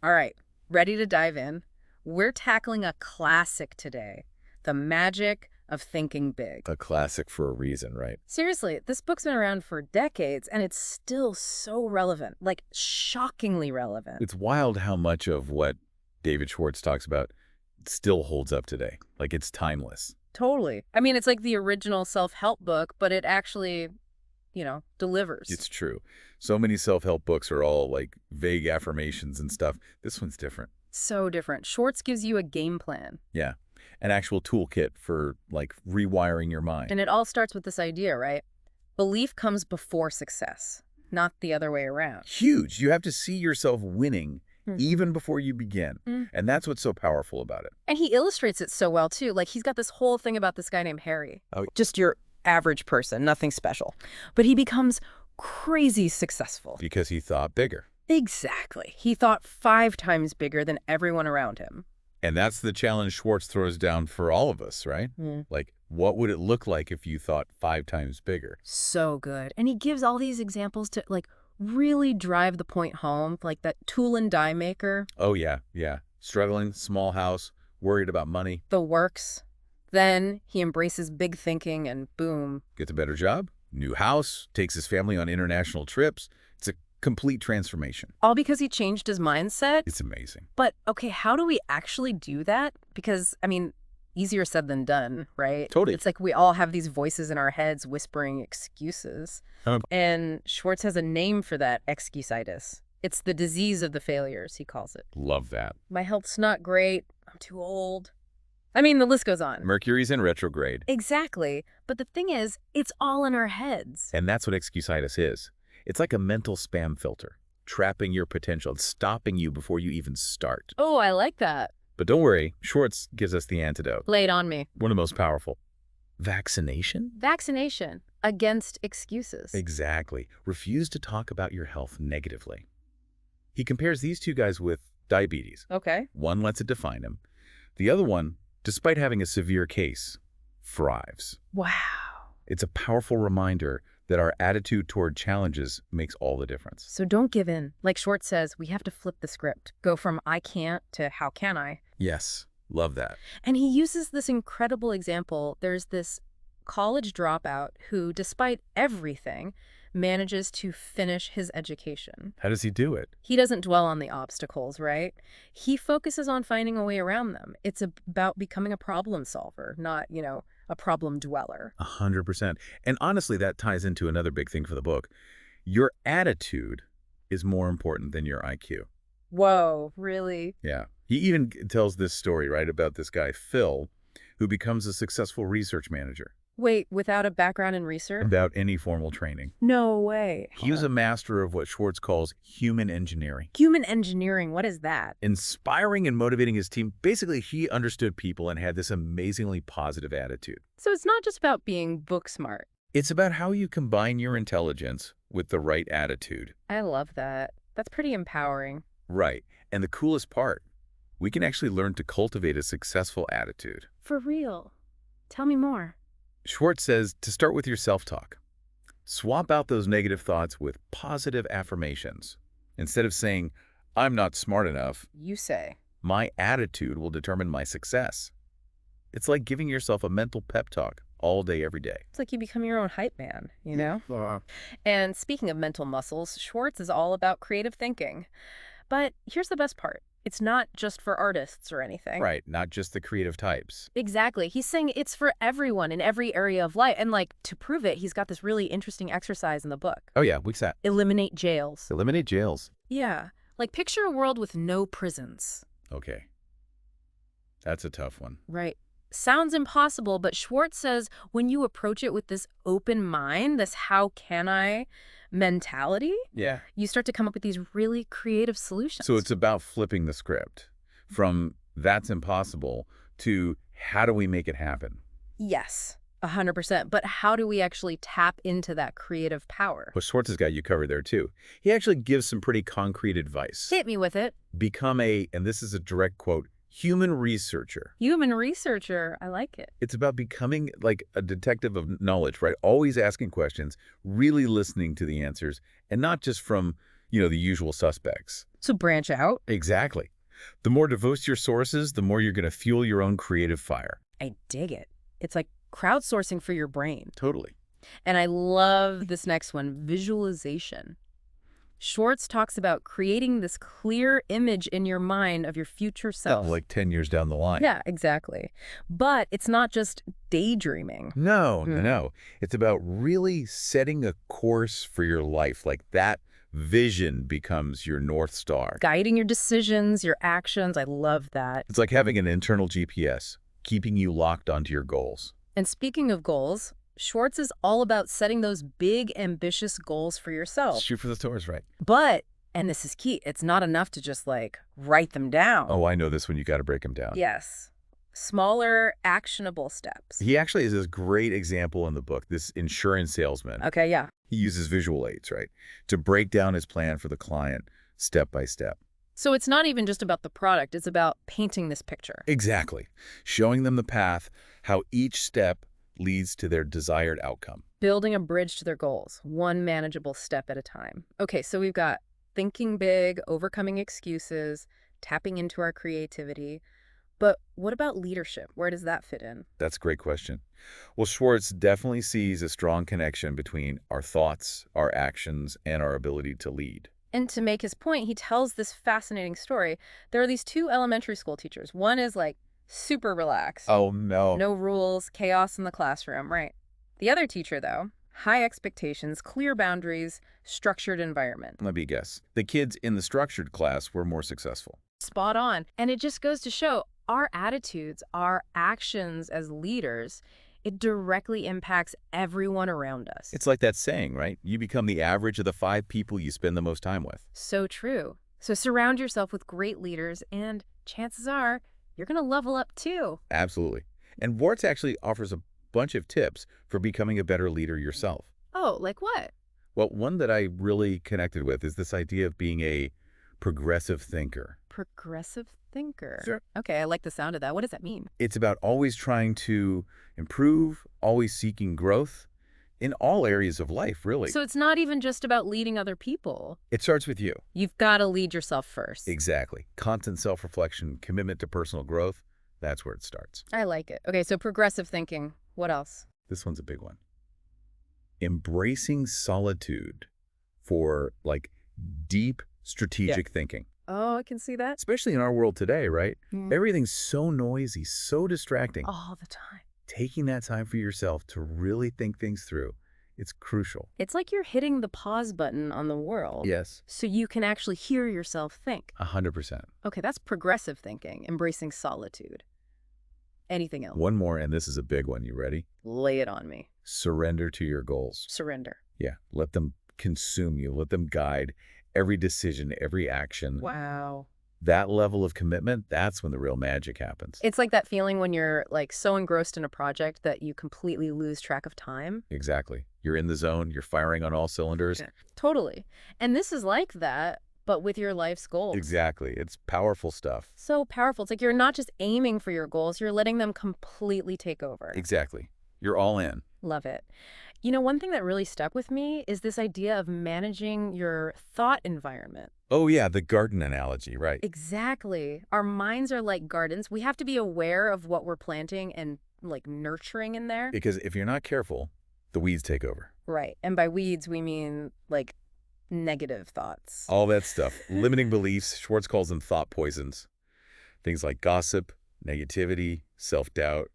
All right, ready to dive in? We're tackling a classic today, The Magic of Thinking Big. A classic for a reason, right? Seriously, this book's been around for decades and it's still so relevant, like shockingly relevant. It's wild how much of what David Schwartz talks about still holds up today. Like, it's timeless. Totally. I mean, it's like the original self-help book, but it actually, delivers. It's true. So many self-help books are all like vague affirmations and stuff. This one's different. So different. Schwartz gives you a game plan. Yeah. An actual toolkit for like rewiring your mind. And it all starts with this idea, right? Belief comes before success, not the other way around. Huge. You have to see yourself winning Hmm. even before you begin. And that's what's so powerful about it. And he illustrates it so well, too. Like, he's got this whole thing about this guy named Harry. Oh. Just your average person, nothing special. But he becomes crazy successful. Because he thought bigger. Exactly. He thought 5 times bigger than everyone around him. And that's the challenge Schwartz throws down for all of us, right? Like, what would it look like if you thought 5 times bigger? So good. And he gives all these examples to, like, really drive the point home, like that tool and die maker. Oh, yeah, yeah. Struggling, small house, worried about money. The works. Then he embraces big thinking and boom. Gets a better job, new house, takes his family on international trips. It's a complete transformation. All because he changed his mindset. It's amazing. But, okay, how do we actually do that? Because, I mean, easier said than done, right? Totally. It's like we all have these voices in our heads whispering excuses. And Schwartz has a name for that, excusitis. It's the disease of the failures, he calls it. Love that. My health's not great. I'm too old. I mean, the list goes on. Mercury's in retrograde. Exactly. But the thing is, it's all in our heads. And that's what excusitis is. It's like a mental spam filter, trapping your potential, stopping you before you even start. Oh, I like that. But don't worry, Schwartz gives us the antidote. Lay it on me. One of the most powerful. Vaccination? Vaccination against excuses. Exactly. Refuse to talk about your health negatively. He compares these two guys with diabetes. Okay. One lets it define him. The other one, despite having a severe case, thrives. Wow. It's a powerful reminder that our attitude toward challenges makes all the difference. So don't give in. Like Schwartz says, we have to flip the script. Go from I can't to how can I? Yes, love that. And he uses this incredible example. There's this college dropout who, despite everything, manages to finish his education. How does he do it? He doesn't dwell on the obstacles, right? He focuses on finding a way around them. It's about becoming a problem solver, not, a problem dweller. 100%. And honestly, that ties into another big thing for the book. Your attitude is more important than your IQ. Whoa, really? Yeah. He even tells this story, right, about this guy, Phil, who becomes a successful research manager. Wait, without a background in research? Without any formal training. No way. He was a master of what Schwartz calls human engineering. Human engineering, what is that? Inspiring and motivating his team. Basically, he understood people and had this amazingly positive attitude. So it's not just about being book smart. It's about how you combine your intelligence with the right attitude. I love that. That's pretty empowering. Right. And the coolest part, we can actually learn to cultivate a successful attitude. For real. Tell me more. Schwartz says to start with your self-talk. Swap out those negative thoughts with positive affirmations. Instead of saying, I'm not smart enough, You say. my attitude will determine my success. It's like giving yourself a mental pep talk all day, every day. It's like you become your own hype man, And speaking of mental muscles, Schwartz is all about creative thinking. But here's the best part. It's not just for artists or anything. Right, not just the creative types. Exactly. He's saying it's for everyone in every area of life. And to prove it, he's got this really interesting exercise in the book. Oh yeah, what's that? Eliminate jails. Eliminate jails. Yeah. Like picture a world with no prisons. Okay. That's a tough one. Right. Sounds impossible, but Schwartz says when you approach it with this open mind, this how can I mentality, Yeah. you start to come up with these really creative solutions. So it's about flipping the script from that's impossible to how do we make it happen? Yes, 100%. But how do we actually tap into that creative power? Well, Schwartz has got you covered there too. He actually gives some pretty concrete advice. Hit me with it. Become and this is a direct quote, human researcher. Human researcher. I like it. It's about becoming like a detective of knowledge, right? Always asking questions, really listening to the answers, and not just from, The usual suspects. So branch out. Exactly. The more diverse your sources, the more you're going to fuel your own creative fire. I dig it. It's like crowdsourcing for your brain. Totally. And I love this next one, visualization. Schwartz talks about creating this clear image in your mind of your future self. Like 10 years down the line. Yeah, exactly. But it's not just daydreaming. No. It's about really setting a course for your life. Like that vision becomes your North Star. Guiding your decisions, your actions. I love that. It's like having an internal GPS, keeping you locked onto your goals. And speaking of goals, Schwartz is all about setting those big, ambitious goals for yourself. Shoot for the stars, right? But, and this is key, it's not enough to just like write them down. Oh, I know this one. You got to break them down. Yes. Smaller, actionable steps. He actually is this great example in the book, this insurance salesman. Okay, yeah. He uses visual aids, right, to break down his plan for the client step by step. So it's not even just about the product, it's about painting this picture. Exactly. Showing them the path, how each step leads to their desired outcome. Building a bridge to their goals, one manageable step at a time. Okay, so we've got thinking big, overcoming excuses, tapping into our creativity. But what about leadership? Where does that fit in? That's a great question. Well, Schwartz definitely sees a strong connection between our thoughts, our actions, and our ability to lead. And to make his point, he tells this fascinating story. There are these two elementary school teachers. One is like super relaxed. Oh, no. No rules, chaos in the classroom, right? The other teacher, though, high expectations, clear boundaries, structured environment. Let me guess. The kids in the structured class were more successful. Spot on. And it just goes to show our attitudes, our actions as leaders, it directly impacts everyone around us. It's like that saying, right? You become the average of the 5 people you spend the most time with. So true. So surround yourself with great leaders, and chances are you're going to level up too. Absolutely. And Schwartz actually offers a bunch of tips for becoming a better leader yourself. Oh, like what? Well, one that I really connected with is this idea of being a progressive thinker. Progressive thinker. Sure. Okay, I like the sound of that. What does that mean? It's about always trying to improve, always seeking growth in all areas of life, really. So it's not even just about leading other people. It starts with you. You've got to lead yourself first. Exactly. Constant self-reflection, commitment to personal growth, that's where it starts. I like it. Okay, so progressive thinking. What else? This one's a big one. Embracing solitude for like deep strategic thinking. Oh, I can see that. Especially in our world today, right? Mm. Everything's so noisy, so distracting. All the time. Taking that time for yourself to really think things through, it's crucial. It's like you're hitting the pause button on the world. Yes. So you can actually hear yourself think. 100%. Okay, that's progressive thinking, embracing solitude. Anything else? One more, and this is a big one. You ready? Lay it on me. Surrender to your goals. Surrender. Yeah. Let them consume you. Let them guide every decision, every action. Wow. That level of commitment, that's when the real magic happens. It's like that feeling when you're like so engrossed in a project that you completely lose track of time. Exactly. You're in the zone. You're firing on all cylinders. Yeah. Totally. And this is like that, but with your life's goals. Exactly. It's powerful stuff. So powerful. It's like you're not just aiming for your goals, you're letting them completely take over. Exactly. You're all in. Love it. You know, one thing that really stuck with me is this idea of managing your thought environment. Oh, yeah, the garden analogy, right? Exactly. Our minds are like gardens. We have to be aware of what we're planting and like nurturing in there. Because if you're not careful, the weeds take over. Right. And by weeds, we mean like negative thoughts. All that stuff. Limiting beliefs, Schwartz calls them thought poisons. Things like gossip, negativity, self-doubt.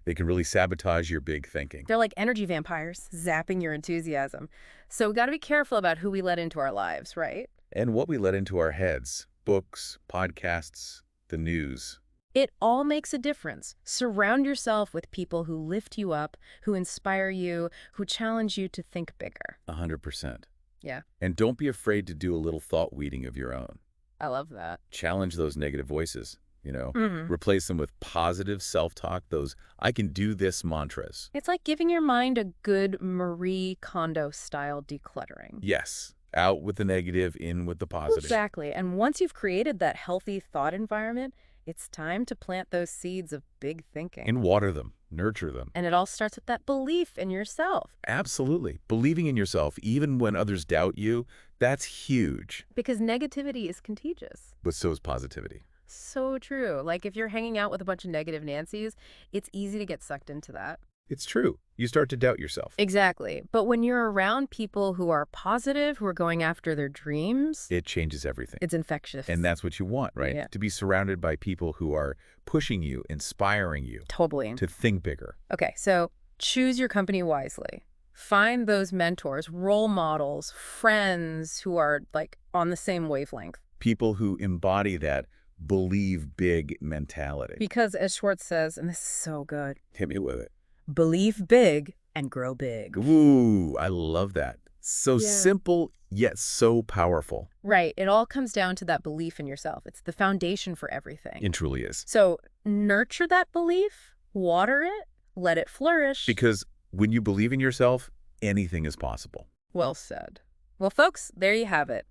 They can really sabotage your big thinking. They're like energy vampires, zapping your enthusiasm. So we got to be careful about who we let into our lives, right? And what we let into our heads. Books, podcasts, the news. It all makes a difference. Surround yourself with people who lift you up, who inspire you, who challenge you to think bigger. 100%. Yeah. And don't be afraid to do a little thought weeding of your own. I love that. Challenge those negative voices, Mm-hmm. Replace them with positive self-talk, those I can do this mantras. It's like giving your mind a good Marie Kondo-style decluttering. Yes. Out with the negative, in with the positive. Exactly. And once you've created that healthy thought environment, it's time to plant those seeds of big thinking. And water them, nurture them. And it all starts with that belief in yourself. Absolutely. Believing in yourself, even when others doubt you, That's huge. Because negativity is contagious. But so is positivity. So true. Like if you're hanging out with a bunch of negative Nancys, it's easy to get sucked into that. It's true. You start to doubt yourself. Exactly. But when you're around people who are positive, who are going after their dreams, It changes everything. it's infectious. And that's what you want, right? Yeah. To be surrounded by people who are pushing you, inspiring you Totally. to think bigger. Okay, so choose your company wisely. Find those mentors, role models, friends who are like on the same wavelength. People who embody that believe big mentality. Because as Schwartz says, and this is so good, Hit me with it. believe big and grow big. Ooh, I love that. So Yeah. simple, yet so powerful. Right. It all comes down to that belief in yourself. It's the foundation for everything. It truly is. So nurture that belief, water it, let it flourish. Because when you believe in yourself, anything is possible. Well said. Well, folks, there you have it.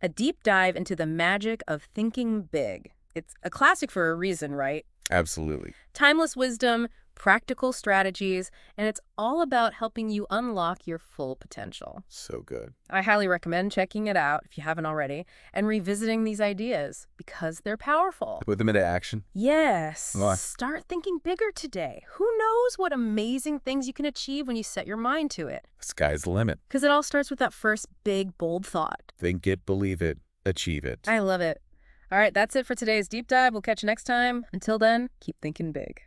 A deep dive into the magic of thinking big. It's a classic for a reason, right? Absolutely. Timeless wisdom, practical strategies, and it's all about helping you unlock your full potential. So good. I highly recommend checking it out if you haven't already and revisiting these ideas because they're powerful. Put them into action. Yes. Why? Start thinking bigger today. Who knows what amazing things you can achieve when you set your mind to it? Sky's the limit. Because it all starts with that first big, bold thought. Think it, believe it, achieve it. I love it. All right, that's it for today's deep dive. We'll catch you next time. Until then, keep thinking big.